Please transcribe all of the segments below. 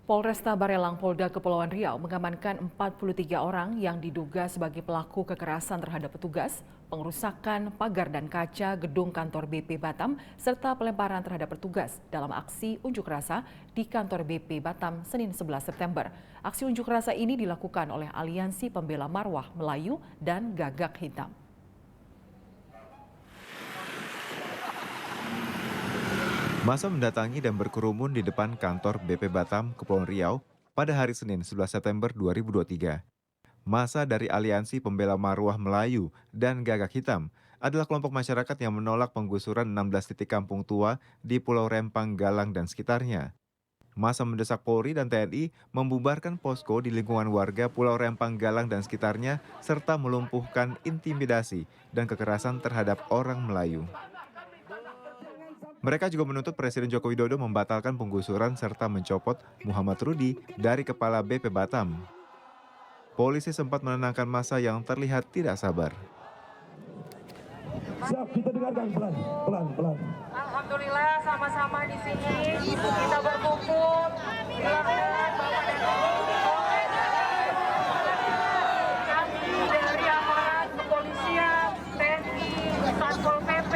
Polresta Barelang Polda Kepulauan Riau mengamankan 43 orang yang diduga sebagai pelaku kekerasan terhadap petugas, pengerusakan pagar dan kaca gedung kantor BP Batam, serta pelemparan terhadap petugas dalam aksi unjuk rasa di kantor BP Batam Senin 11 September. Aksi unjuk rasa ini dilakukan oleh Aliansi Pembela Marwah Melayu dan Gagak Hitam. Massa mendatangi dan berkerumun di depan kantor BP Batam, Kepulauan Riau pada hari Senin 11 September 2023. Massa dari Aliansi Pembela Marwah Melayu dan Gagak Hitam adalah kelompok masyarakat yang menolak penggusuran 16 titik kampung tua di Pulau Rempang, Galang, dan sekitarnya. Massa mendesak Polri dan TNI membubarkan posko di lingkungan warga Pulau Rempang, Galang, dan sekitarnya, serta melumpuhkan intimidasi dan kekerasan terhadap orang Melayu. Mereka juga menuntut Presiden Joko Widodo membatalkan penggusuran serta mencopot Muhammad Rudi dari Kepala BP Batam. Polisi sempat menenangkan massa yang terlihat tidak sabar. Siap, kita dengarkan pelan. Alhamdulillah sama-sama di sini kita berkumpul dilakukan Bapak dan Ibu kami dari aparat kepolisian, TNI, Satpol PP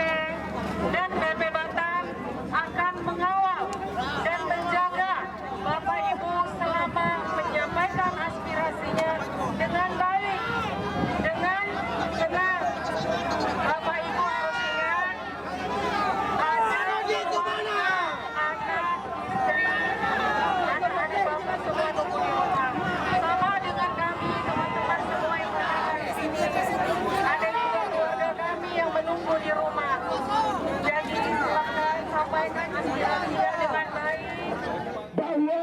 dan BP Batam akan mengawal dan menjaga Bapak Ibu selama menyampaikan aspirasinya dengan baik, dengan tenang. Bapak Ibu harus ingat anak, istri, adik-adik Bapak semua nunggu di rumah. Sama dengan kami, teman-teman semua yang berada di sini. Ada juga keluarga kami yang menunggu di rumah. Jadi silakan sampaikan aspirasinya dengan baik. Bahwa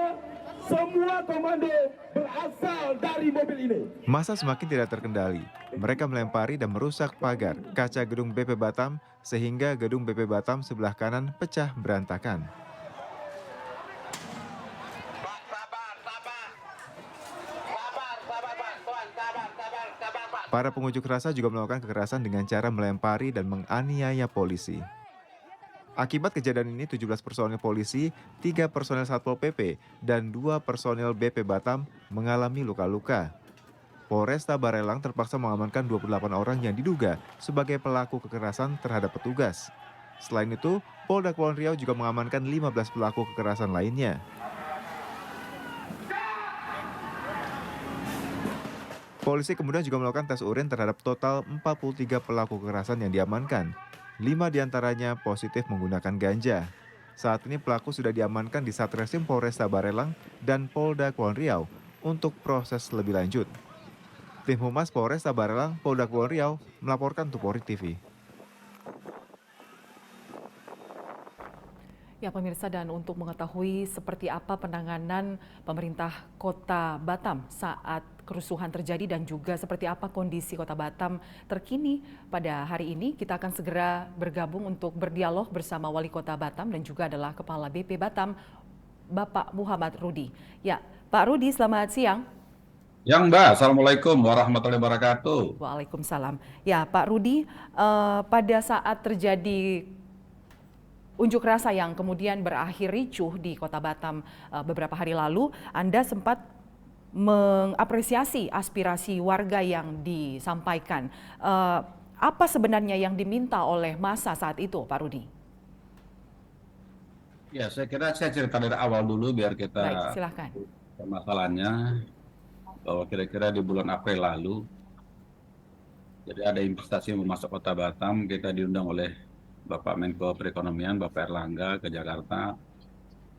semua komando berasal dari mobil ini. Massa semakin tidak terkendali. Mereka melempari dan merusak pagar kaca gedung BP Batam sehingga gedung BP Batam sebelah kanan pecah berantakan. Para pengunjuk rasa juga melakukan kekerasan dengan cara melempari dan menganiaya polisi. Akibat kejadian ini, 17 personel polisi, 3 personel Satpol PP, dan 2 personel BP Batam mengalami luka-luka. Polresta Barelang terpaksa mengamankan 28 orang yang diduga sebagai pelaku kekerasan terhadap petugas. Selain itu, Polda Kepulauan Riau juga mengamankan 15 pelaku kekerasan lainnya. Polisi kemudian juga melakukan tes urin terhadap total 43 pelaku kekerasan yang diamankan. 5 diantaranya positif menggunakan ganja. Saat ini pelaku sudah diamankan di Satreskrim Polresta Barelang dan Polda Kepulauan Riau untuk proses lebih lanjut. Tim Humas Polresta Barelang, Polda Kepulauan Riau melaporkan untuk Polri TV. Ya pemirsa, dan untuk mengetahui seperti apa penanganan pemerintah Kota Batam saat kerusuhan terjadi dan juga seperti apa kondisi Kota Batam terkini pada hari ini, kita akan segera bergabung untuk berdialog bersama Wali Kota Batam dan juga adalah Kepala BP Batam, Bapak Muhammad Rudi. Ya, Pak Rudi, selamat siang. Yang Mbak, Assalamualaikum warahmatullahi wabarakatuh. Waalaikumsalam. Ya, Pak Rudi, pada saat terjadi unjuk rasa yang kemudian berakhir ricuh di Kota Batam beberapa hari lalu, Anda sempat mengapresiasi aspirasi warga yang disampaikan. Apa sebenarnya yang diminta oleh massa saat itu, Pak Rudi? Ya, saya kira saya cerita dari awal dulu biar Baik, kita silahkan. permasalahannya bahwa kira-kira di bulan April lalu, jadi ada investasi yang masuk Kota Batam, kita diundang oleh Bapak Menko Perekonomian, Bapak Erlangga ke Jakarta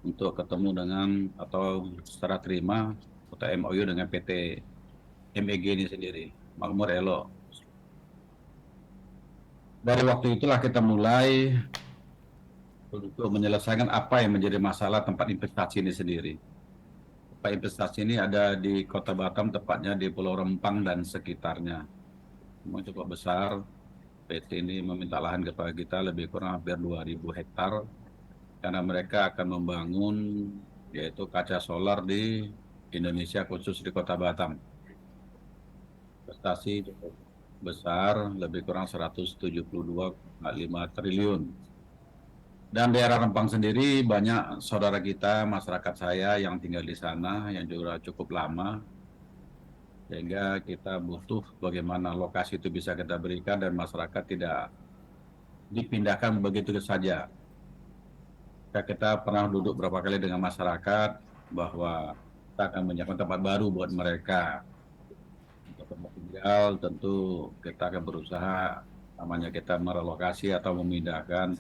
untuk ketemu dengan atau secara terima atau MOU dengan PT MEG ini sendiri, Makmur Elo. Dari waktu itulah kita mulai untuk menyelesaikan apa yang menjadi masalah tempat investasi ini sendiri. Tempat investasi ini ada di Kota Batam, tepatnya di Pulau Rempang dan sekitarnya. Memang cukup besar. PT ini meminta lahan kepada kita lebih kurang hampir 2.000 hektar karena mereka akan membangun yaitu kaca solar di Indonesia, khusus di Kota Batam. Investasi cukup besar, lebih kurang 172,5 triliun. Dan daerah Rempang sendiri banyak saudara kita, masyarakat saya yang tinggal di sana yang juga cukup lama, sehingga kita butuh bagaimana lokasi itu bisa kita berikan dan masyarakat tidak dipindahkan begitu saja. Kita pernah duduk beberapa kali dengan masyarakat bahwa kita akan menyiapkan tempat baru buat mereka. Untuk tempat tinggal tentu kita akan berusaha namanya kita merelokasi atau memindahkan.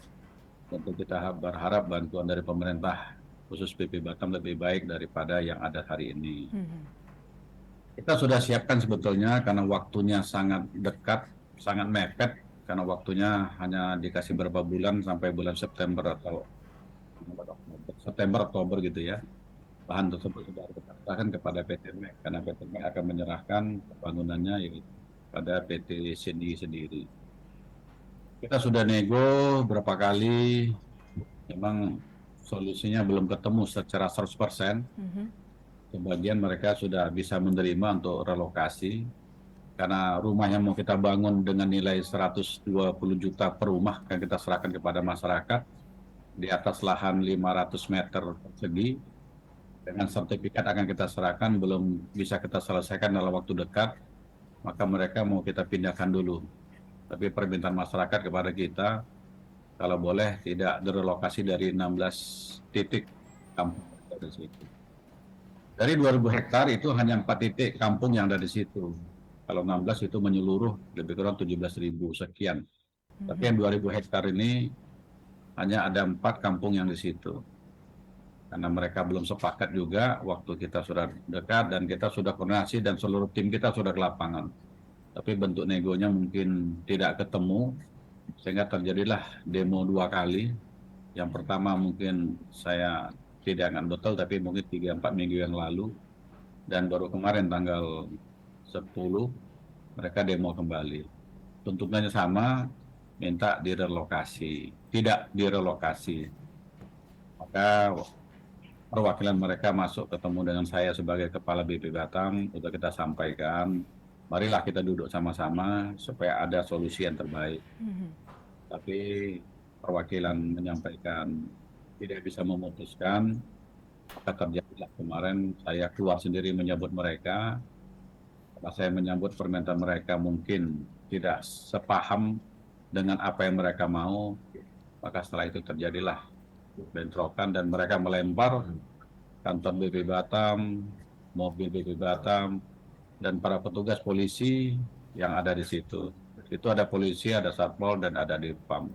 Tentu kita berharap bantuan dari pemerintah khusus BP Batam lebih baik daripada yang ada hari ini. Kita sudah siapkan sebetulnya karena waktunya sangat dekat, sangat mepet, karena waktunya hanya dikasih beberapa bulan sampai bulan September atau Oktober gitu ya. Bahan tersebut sudah kita serahkan kepada PT MEK karena PT MEK akan menyerahkan bangunannya yaitu pada PT Sindi sendiri. Kita sudah nego berapa kali, memang solusinya belum ketemu secara 100%. Sebagian mereka sudah bisa menerima untuk relokasi karena rumah yang mau kita bangun dengan nilai 120 juta per rumah akan kita serahkan kepada masyarakat di atas lahan 500 meter persegi dengan sertifikat akan kita serahkan, belum bisa kita selesaikan dalam waktu dekat, maka mereka mau kita pindahkan dulu. Tapi permintaan masyarakat kepada kita, kalau boleh tidak direlokasi dari 16 titik kampung dari situ. Dari 2000 hektar itu hanya 4 titik kampung yang ada di situ. Kalau 16 itu menyeluruh lebih kurang 17.000 sekian. Tapi yang 2000 hektar ini hanya ada 4 kampung yang di situ. Karena mereka belum sepakat juga, waktu kita sudah dekat dan kita sudah koordinasi dan seluruh tim kita sudah ke lapangan. Tapi bentuk negonya mungkin tidak ketemu, sehingga terjadilah demo 2 kali. Yang pertama mungkin saya tidak ingat betul, tapi mungkin 3-4 minggu yang lalu. Dan baru kemarin tanggal 10, mereka demo kembali. Tuntutannya sama, minta direlokasi. Tidak direlokasi. Maka perwakilan mereka masuk ketemu dengan saya sebagai Kepala BP Batam untuk kita sampaikan, marilah kita duduk sama-sama supaya ada solusi yang terbaik. Tapi perwakilan menyampaikan tidak bisa memutuskan, maka terjadilah kemarin saya keluar sendiri menyambut mereka. Karena saya menyambut permintaan mereka mungkin tidak sepaham dengan apa yang mereka mau, maka setelah itu terjadilah bentrokan dan mereka melempar kantor BP Batam, mobil BP Batam, dan para petugas polisi yang ada di situ. Itu ada polisi, ada satpol, dan ada dirpam.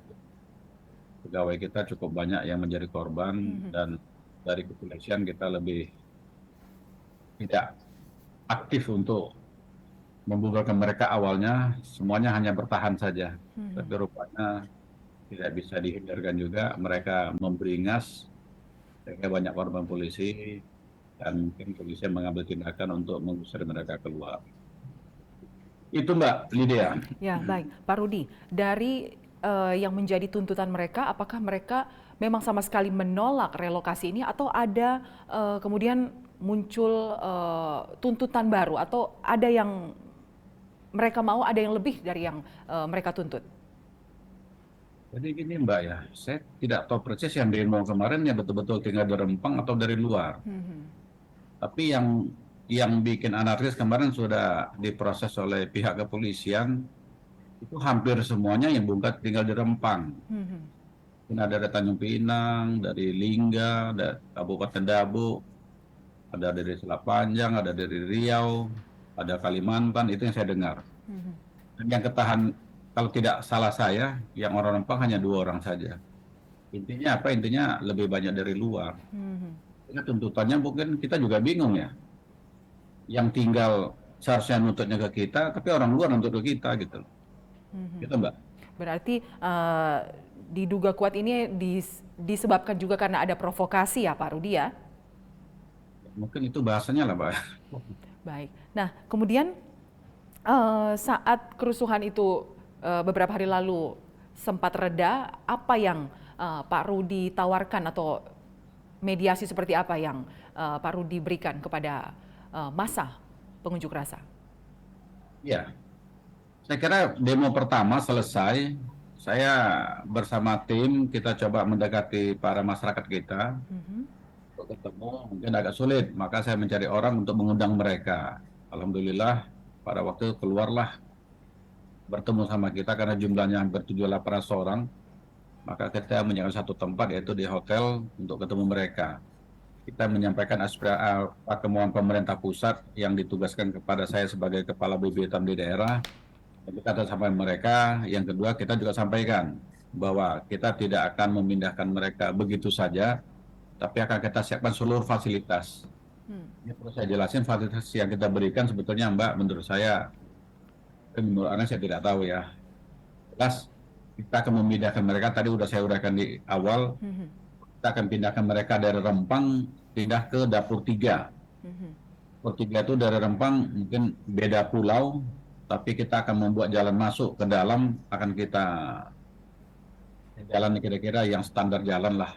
Pegawai kita cukup banyak yang menjadi korban dan dari kepolisian kita lebih tidak aktif untuk membubarkan mereka awalnya, semuanya hanya bertahan saja. Tapi rupanya tidak bisa dihindarkan juga, mereka memberingas sehingga banyak korban polisi dan mungkin polisi mengambil tindakan untuk mengusir mereka keluar. Itu Mbak Lydia. Ya, baik. Pak Rudi, dari yang menjadi tuntutan mereka, apakah mereka memang sama sekali menolak relokasi ini atau ada kemudian muncul tuntutan baru atau ada yang mereka mau, ada yang lebih dari yang mereka tuntut? Jadi gini Mbak ya, saya tidak tahu persis yang demo kemarin ya betul-betul tinggal di Rempang atau dari luar. Tapi yang bikin anarkis kemarin sudah diproses oleh pihak kepolisian, itu hampir semuanya yang bukan tinggal di Rempang. Ada dari Tanjung Pinang, dari Lingga, dari Kabupaten Dabu, ada dari Selat Panjang, ada dari Riau, ada Kalimantan, itu yang saya dengar. Dan yang ketahan, kalau tidak salah saya, yang orang Rempang hanya 2 orang saja. Intinya apa? Intinya lebih banyak dari luar. Ini tuntutannya mungkin kita juga bingung ya. Yang tinggal seharusnya nuntutnya ke kita, tapi orang luar nuntut ke kita gitu. Gitu Mbak. Berarti diduga kuat ini disebabkan juga karena ada provokasi ya Pak Rudi ya? Mungkin itu bahasanya lah Mbak. Baik. Nah kemudian saat kerusuhan itu beberapa hari lalu sempat reda, apa yang Pak Rudi tawarkan atau mediasi seperti apa yang Pak Rudi berikan kepada massa pengunjuk rasa? Ya, saya kira demo pertama selesai saya bersama tim kita coba mendekati para masyarakat kita untuk ketemu, mungkin agak sulit, maka saya mencari orang untuk mengundang mereka. Alhamdulillah pada waktu itu keluarlah bertemu sama kita karena jumlahnya hampir 78 orang, maka kita menyiapkan satu tempat yaitu di hotel untuk ketemu mereka. Kita menyampaikan kemauan pemerintah pusat yang ditugaskan kepada saya sebagai kepala BB Batam di daerah. Kita akan sampaikan mereka. Yang kedua, kita juga sampaikan bahwa kita tidak akan memindahkan mereka begitu saja, tapi akan kita siapkan seluruh fasilitas. Ini perlu saya jelasin, fasilitas yang kita berikan sebetulnya Mbak, menurut saya, menurut Anda saya tidak tahu ya. Jelas, kita akan memindahkan mereka, tadi sudah saya uraikan di awal, kita akan pindahkan mereka dari Rempang, pindah ke Dapur 3. Dapur 3 itu dari Rempang mungkin beda pulau, tapi kita akan membuat jalan masuk ke dalam, akan kita jalan kira-kira yang standar jalan lah.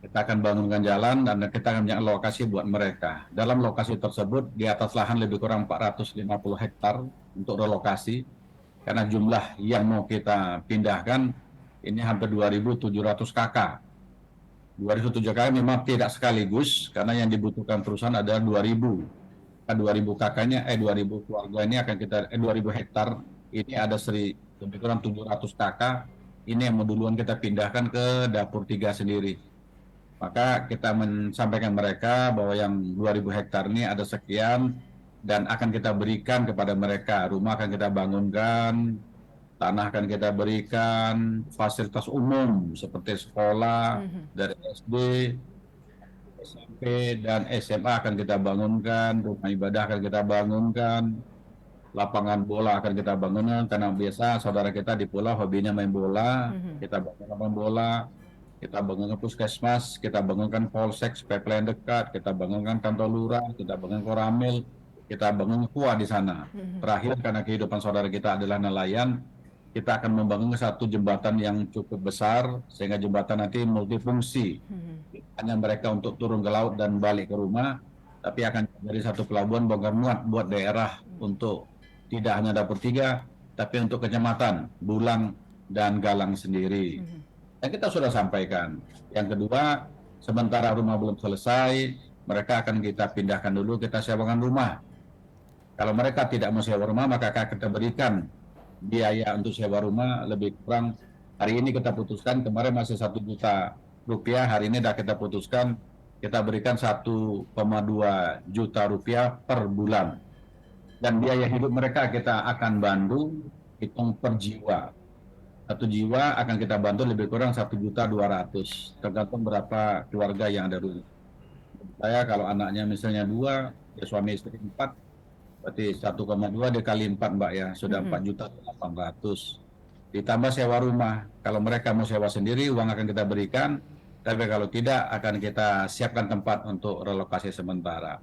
Kita akan bangunkan jalan dan kita akan punya lokasi buat mereka. Dalam lokasi tersebut di atas lahan lebih kurang 450 hektar untuk relokasi. Karena jumlah yang mau kita pindahkan ini hampir 2.700 kakak. 207 kakak memang tidak sekaligus karena yang dibutuhkan perusahaan adalah 2.000. 2.000 kakaknya, 2.000 keluarga ini akan kita, 2.000 hektar ini ada lebih kurang 700 kakak. Ini yang duluan kita pindahkan ke Dapur 3 sendiri. Maka kita menyampaikan mereka bahwa yang 2.000 hektar ini ada sekian dan akan kita berikan kepada mereka. Rumah akan kita bangunkan, tanah akan kita berikan, fasilitas umum seperti sekolah dari SD, SMP dan SMA akan kita bangunkan, rumah ibadah akan kita bangunkan, lapangan bola akan kita bangunkan karena biasa saudara kita di pulau hobinya main bola, kita bangun lapangan bola. Kita bangunkan puskesmas, kita bangunkan polsek supaya pelayan dekat, kita bangunkan kantor lurah, kita bangun koramil, kita bangun kuah di sana. Terakhir karena kehidupan saudara kita adalah nelayan, kita akan membangun satu jembatan yang cukup besar sehingga jembatan nanti multifungsi. Hanya mereka untuk turun ke laut dan balik ke rumah, tapi akan dari satu pelabuhan bongkar muat buat daerah untuk tidak hanya Dapur 3, tapi untuk kecamatan Bulang dan Galang sendiri. Dan kita sudah sampaikan. Yang kedua, sementara rumah belum selesai, mereka akan kita pindahkan dulu, kita sewakan rumah. Kalau mereka tidak mau sewa rumah, maka akan kita berikan biaya untuk sewa rumah lebih kurang. Hari ini kita putuskan, kemarin masih 1 juta rupiah, hari ini sudah kita putuskan, kita berikan 1,2 juta rupiah per bulan. Dan biaya hidup mereka kita akan bantu, hitung per jiwa. 1 jiwa akan kita bantu lebih kurang 1.200.000, tergantung berapa keluarga yang ada rumah. Saya kalau anaknya misalnya 2, ya suami istri 4, berarti 1,2 dikali 4 Mbak ya, sudah 4.800.000. Ditambah sewa rumah, kalau mereka mau sewa sendiri uang akan kita berikan, tapi kalau tidak akan kita siapkan tempat untuk relokasi sementara.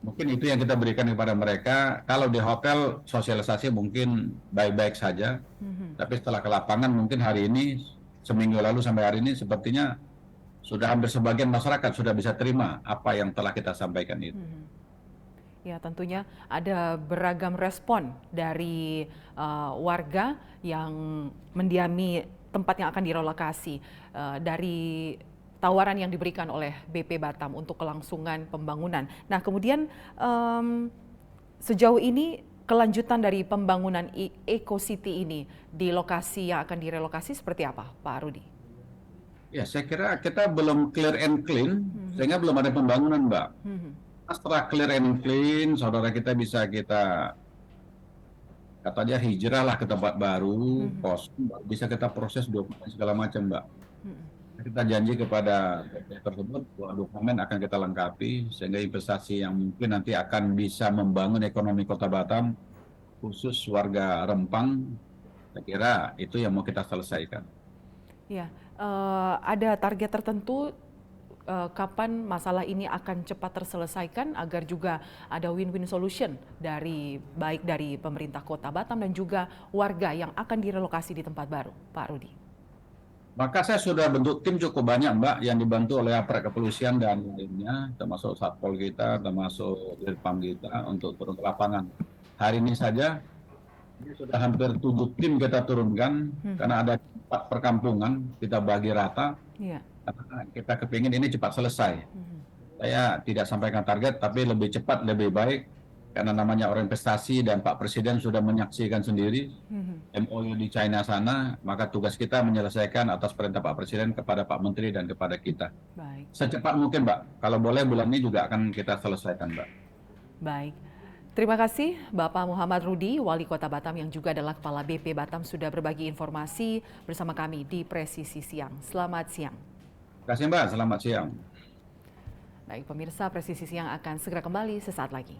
Mungkin itu yang kita berikan kepada mereka. Kalau di hotel sosialisasi mungkin baik-baik saja, tapi setelah ke lapangan mungkin hari ini, seminggu lalu sampai hari ini sepertinya sudah hampir sebagian masyarakat sudah bisa terima apa yang telah kita sampaikan itu. Ya, tentunya ada beragam respon dari warga yang mendiami tempat yang akan direlokasi dari tawaran yang diberikan oleh BP Batam untuk kelangsungan pembangunan. Nah, kemudian sejauh ini kelanjutan dari pembangunan Eco City ini di lokasi yang akan direlokasi seperti apa, Pak Rudi? Ya, saya kira kita belum clear and clean, sehingga belum ada pembangunan, Mbak. Setelah clear and clean, saudara kita bisa kita katanya hijrah lah ke tempat baru, bisa kita proses dokumen segala macam, Mbak. Kita janji kepada PT tersebut bahwa dokumen akan kita lengkapi sehingga investasi yang mungkin nanti akan bisa membangun ekonomi Kota Batam, khusus warga Rempang, saya kira itu yang mau kita selesaikan. Ya, ada target tertentu kapan masalah ini akan cepat terselesaikan agar juga ada win-win solution baik dari pemerintah Kota Batam dan juga warga yang akan direlokasi di tempat baru, Pak Rudi? Maka saya sudah bentuk tim cukup banyak, Mbak, yang dibantu oleh aparat kepolisian dan lainnya, termasuk Satpol kita, termasuk Dirpam kita untuk turun ke lapangan. Hari ini saja Ini sudah hampir 7 tim kita turunkan, karena ada 4 perkampungan, kita bagi rata, Iya. karena kita kepingin ini cepat selesai. Saya tidak sampaikan target, tapi lebih cepat lebih baik, karena namanya orang investasi dan Pak Presiden sudah menyaksikan sendiri MOU di China sana, maka tugas kita menyelesaikan atas perintah Pak Presiden kepada Pak Menteri dan kepada kita. Baik. Secepat mungkin, Mbak. Kalau boleh bulan ini juga akan kita selesaikan, Mbak. Baik. Terima kasih Bapak Muhammad Rudi, Wali Kota Batam yang juga adalah Kepala BP Batam sudah berbagi informasi bersama kami di Presisi Siang. Selamat siang. Terima kasih, Mbak. Selamat siang. Baik, pemirsa, Presisi Siang akan segera kembali sesaat lagi.